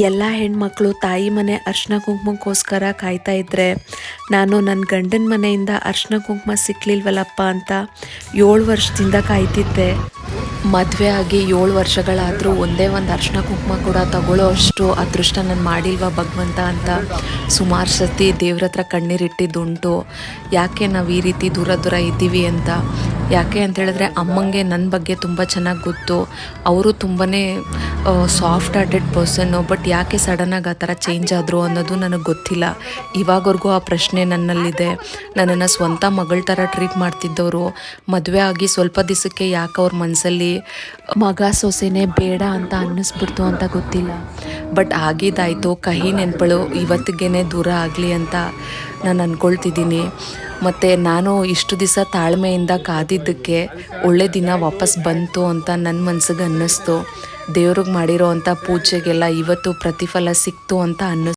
ಎಲ್ಲ ಹೆಣ್ಮಕ್ಳು ತಾಯಿ ಮನೆ ಅರ್ಶಿನ ಕುಂಕುಮಕ್ಕೋಸ್ಕರ ಕಾಯ್ತಾ ಇದ್ದರೆ ನಾನು ನನ್ನ ಗಂಡನ ಮನೆಯಿಂದ ಅರ್ಶಿನ ಕುಂಕುಮ ಸಿಕ್ಲಿಲ್ವಲ್ಲಪ್ಪ ಅಂತ 7 ವರ್ಷದಿಂದ ಕಾಯ್ತಿದ್ದೆ. ಮದುವೆ ಆಗಿ 7 ವರ್ಷಗಳಾದರೂ ಒಂದೇ ಒಂದು ಅರ್ಶಿನ ಕುಂಕುಮ ಕೂಡ ತಗೊಳ್ಳೋ ಅಷ್ಟು ಅದೃಷ್ಟ ನಾನು ಮಾಡಿಲ್ವ ಭಗವಂತ ಅಂತ ಸುಮಾರು ಸತಿ ದೇವ್ರ ಹತ್ರ ಕಣ್ಣೀರಿಟ್ಟಿದ್ದುಂಟು. ಯಾಕೆ ನಾವು ಈ ರೀತಿ ದೂರ ದೂರ ಇದ್ದೀವಿ ಅಂತ. ಯಾಕೆ ಅಂತ ಹೇಳಿದ್ರೆ ಅಮ್ಮಂಗೆ ನನ್ನ ಬಗ್ಗೆ ತುಂಬ ಚೆನ್ನಾಗಿ ಗೊತ್ತು. ಅವರು ತುಂಬಾ ಸಾಫ್ಟ್ ಹಾರ್ಟೆಡ್ ಪರ್ಸನ್ನು. ಬಟ್ ಯಾಕೆ ಸಡನ್ನಾಗಿ ಆ ಥರ ಚೇಂಜ್ ಆದರು ಅನ್ನೋದು ನನಗೆ ಗೊತ್ತಿಲ್ಲ. ಇವಾಗವರೆಗೂ ಆ ಪ್ರಶ್ನೆ ನನ್ನಲ್ಲಿದೆ. ನನ್ನನ್ನು ಸ್ವಂತ ಮಗಳ ಥರ ಟ್ರೀಟ್ ಮಾಡ್ತಿದ್ದವರು ಮದುವೆ ಆಗಿ ಸ್ವಲ್ಪ ದಿವಸಕ್ಕೆ ಯಾಕೆ ಅವ್ರ ಮನಸ್ಸಲ್ಲಿ ಮಗ ಸೊಸೆನೇ ಬೇಡ ಅಂತ ಅನ್ನಿಸ್ಬಿಡ್ತು ಅಂತ ಗೊತ್ತಿಲ್ಲ. ಬಟ್ ಆಗಿದ್ದಾಯಿತು. ಕಹಿ ನೆನಪುಗಳು ಇವತ್ತಿಗೇ ದೂರ ಆಗಲಿ ಅಂತ ನಾನು ಅಂದ್ಕೊಳ್ತಿದ್ದೀನಿ. ಮತ್ತು ನಾನು ಇಷ್ಟು ದಿವಸ ತಾಳ್ಮೆಯಿಂದ ಕಾದಿದ್ದಕ್ಕೆ ಒಳ್ಳೆ ದಿನ ವಾಪಸ್ ಬಂತು ಅಂತ ನನ್ನ ಮನ್ಸಿಗೆ ಅನ್ನಿಸ್ತು. ದೇವ್ರಿಗೆ ಮಾಡಿರೋ ಅಂಥ ಪೂಜೆಗೆಲ್ಲ ಇವತ್ತು ಪ್ರತಿಫಲ ಸಿಕ್ತು ಅಂತ ಅನ್ನಿಸ್ತು.